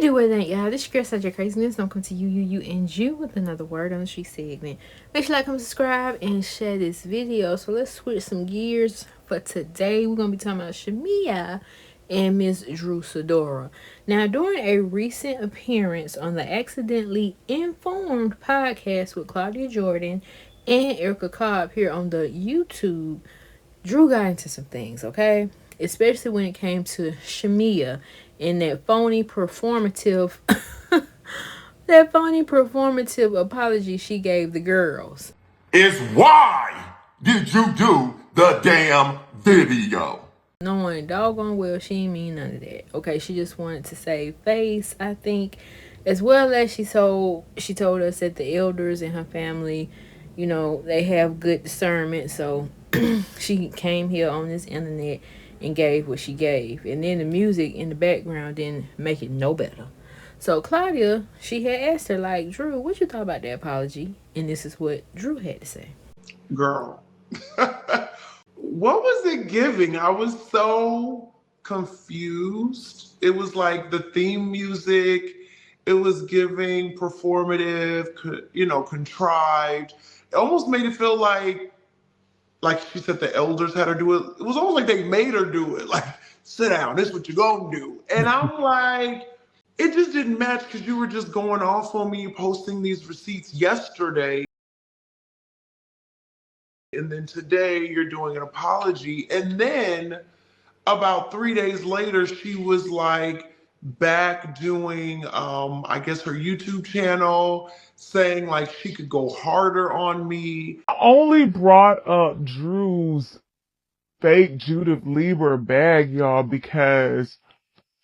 do it ain't y'all. This girl such a craziness. Don't come to you, and you with another word on the street segment. Make sure you like, comment, subscribe, and share this video. So let's switch some gears for today. We're gonna be talking about Shamea and Miss Drew Sidora. Now, during a recent appearance on the Accidentally Informed podcast with Claudia Jordan and Erica Cobb here on the YouTube, Drew got into some things, okay? Especially when it came to Shamea and that phony performative that phony performative apology she gave the girls. Is why did you do the damn video? Knowing doggone well she ain't mean none of that. Okay, she just wanted to save face, I think. As well as she told us that the elders in her family, you know, they have good discernment, so she came here on this internet and gave what she gave. And then the music in the background didn't make it no better. So Claudia, she had asked her, like, Drew, what you thought about the apology? And this is what Drew had to say. Girl, what was it giving? I was so confused. It was like the theme music, it was giving performative, contrived. It almost made it feel like she said the elders had her do it. It was almost like they made her do it. Like, sit down, this is what you're gonna do. And I'm like, it just didn't match because you were just going off on me, posting these receipts yesterday. And then today you're doing an apology. And then about 3 days later, she was like back doing, I guess, her YouTube channel, saying like she could go harder on me. I only brought up Drew's fake Judith Lieber bag, y'all, because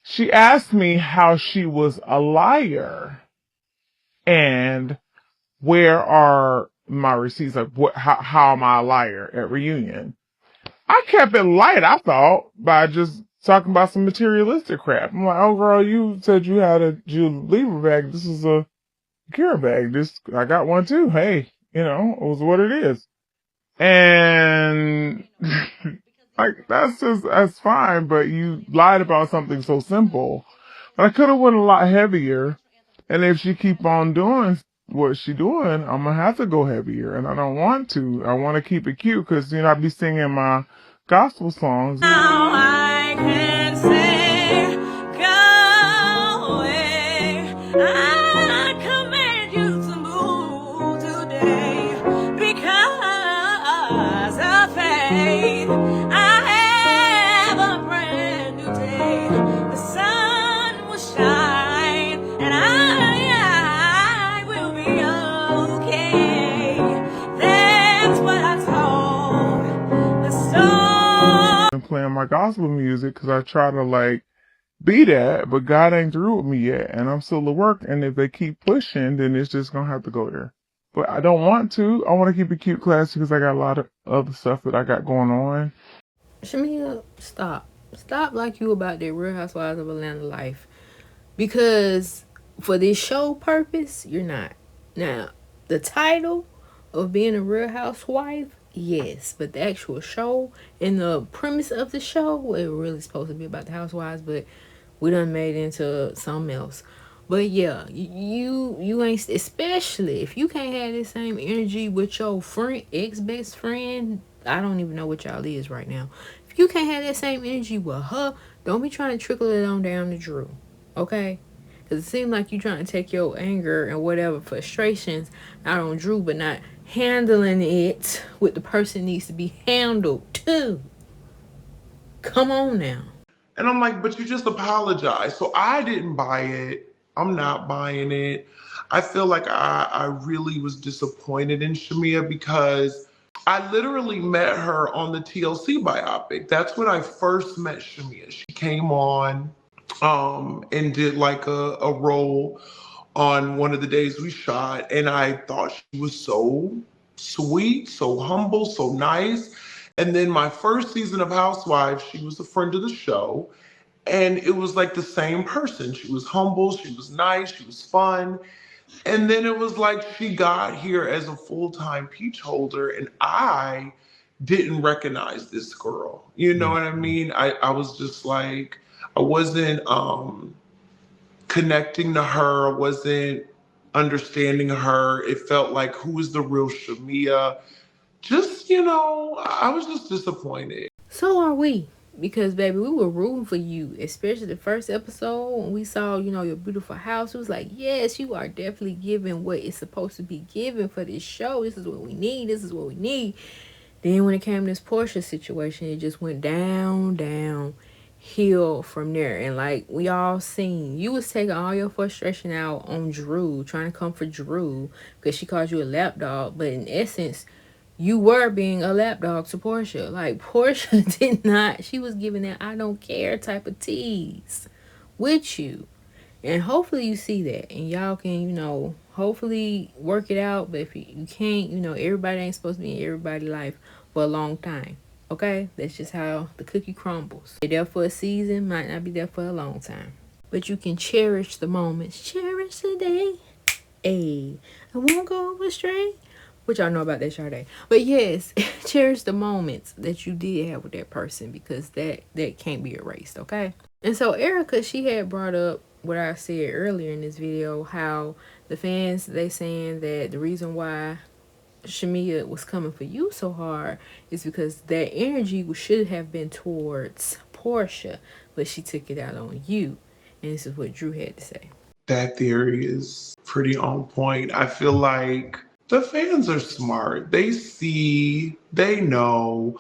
she asked me how she was a liar and where are my receipts? Like, how am I a liar at reunion? I kept it light, I thought, by just talking about some materialistic crap. I'm like, oh girl, you said you had a Judith Lieber bag. This is a Kira bag. I got one too. Hey, it was what it is. And like, that's fine, but you lied about something so simple. But I could have went a lot heavier. And if she keep on doing what she doing, I'm gonna have to go heavier. And I don't want to. I want to keep it cute because, I be singing my gospel songs. Now I can say, go away. I command you to move today because of faith. I have a brand new day. The sun will shine and I will be okay. That's what I told the soul. Playing my gospel music because I try to be that, but God ain't through with me yet, and I'm still at work. And if they keep pushing, then it's just gonna have to go there. But I don't want to. I want to keep it cute, classy, because I got a lot of other stuff that I got going on. Shamea, stop like you about that Real Housewives of Atlanta life, because for this show purpose, you're not. Now, the title of being a Real Housewife, yes, but the actual show and the premise of the show, it really supposed to be about the housewives, but we done made it into something else. But yeah, you ain't, especially if you can't have the same energy with your friend, ex-best friend. I don't even know what y'all is right now. If you can't have that same energy with her, don't be trying to trickle it on down to Drew, okay? Because it seems like you trying to take your anger and whatever frustrations out on Drew, but not handling it with the person needs to be handled too. Come on now. And I'm like, but you just apologized. So I didn't buy it. I'm not buying it. I feel like I really was disappointed in Shamea because I literally met her on the TLC biopic. That's when I first met Shamea. She came on and did like a role on one of the days we shot. And I thought she was so sweet, so humble, so nice. And then my first season of Housewives, she was a friend of the show. And it was like the same person. She was humble, she was nice, she was fun. And then it was like she got here as a full-time peach holder, and I didn't recognize this girl. You know what I mean? I was just like, I wasn't connecting to her, wasn't understanding her. It felt like, who is the real Shamea? Just, I was just disappointed. So are we. Because baby, we were rooting for you, especially the first episode when we saw, your beautiful house. It was like, yes, you are definitely giving what it's supposed to be given for this show. This is what we need. This is what we need. Then when it came to this Portia situation, it just went down hill from there. And like we all seen, you was taking all your frustration out on Drew, trying to comfort Drew because she called you a lapdog. But in essence, you were being a lapdog to Portia. Like Portia did not, she was giving that I don't care type of tease with you. And hopefully you see that and y'all can, hopefully work it out. But if you can't, everybody ain't supposed to be in everybody's life for a long time. Okay? That's just how the cookie crumbles. They're there for a season, might not be there for a long time. But you can cherish the moments. Cherish the day. Hey, I won't go astray. Which I know about that Sade. But yes, cherish the moments that you did have with that person because that can't be erased, okay? And so Erica, she had brought up what I said earlier in this video, how the fans, they saying that the reason why Shamea was coming for you so hard is because that energy should have been towards Portia, but she took it out on you. And this is what Drew had to say. That theory is pretty on point. I feel like the fans are smart. They see, they know.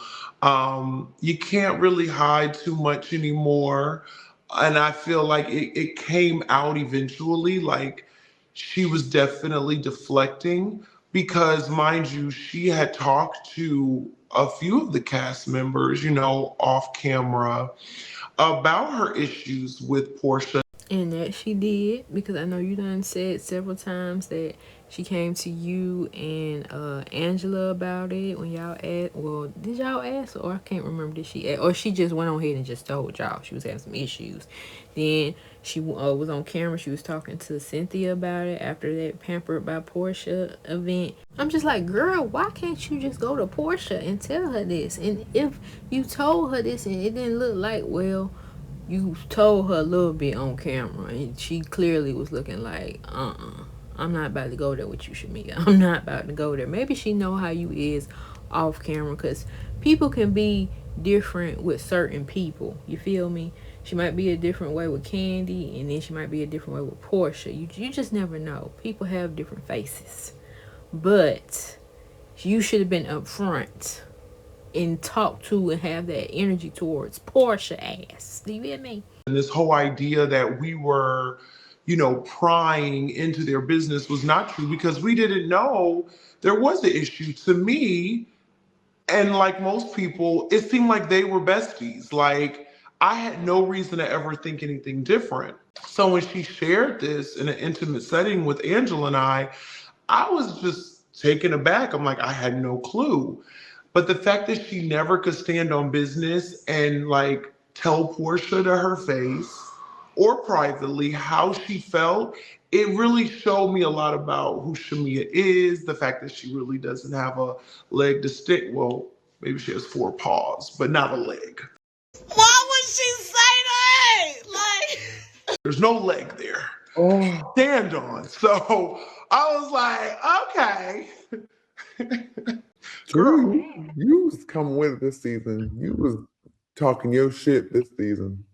You can't really hide too much anymore. And I feel like it came out eventually. Like she was definitely deflecting because, mind you, she had talked to a few of the cast members, off camera about her issues with Portia. And that she did, because I know you done said several times that she came to you and Angela about it when y'all asked. Well, did y'all ask? Or I can't remember. Did she ask? Or she just went on ahead and just told y'all she was having some issues. Then she was on camera. She was talking to Cynthia about it after that Pampered by Portia event. I'm just like, girl, why can't you just go to Portia and tell her this? And if you told her this and it didn't look like, well, you told her a little bit on camera and she clearly was looking like, I'm not about to go there with you, Shamea. I'm not about to go there. Maybe she know how you is off camera, because people can be different with certain people. You feel me? She might be a different way with Candy, and then she might be a different way with Portia. You just never know. People have different faces. But you should have been upfront and talk to and have that energy towards Portia ass. Do you hear me? And this whole idea that we were, prying into their business was not true because we didn't know there was an issue. To me, and like most people, it seemed like they were besties. Like I had no reason to ever think anything different. So when she shared this in an intimate setting with Angela and I was just taken aback. I'm like, I had no clue. But the fact that she never could stand on business and like tell Portia to her face or privately how she felt, it really showed me a lot about who Shamea is, the fact that she really doesn't have a leg to stick. Well, maybe she has 4 paws, but not a leg. Why would she say that? Like, there's no leg there. Oh, Stand on. So I was like, okay. Drew, you was coming with it this season. You was talking your shit this season.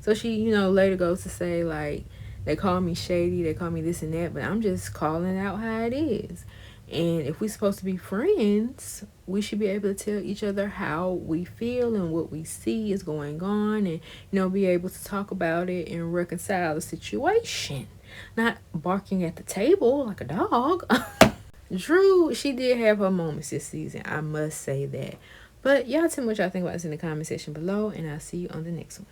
So she, later goes to say, like, they call me shady, they call me this and that, but I'm just calling out how it is. And if we're supposed to be friends, we should be able to tell each other how we feel and what we see is going on and, be able to talk about it and reconcile the situation. Not barking at the table like a dog. Drew, she did have her moments this season, I must say that. But y'all tell me what y'all think about this in the comment section below, and I'll see you on the next one.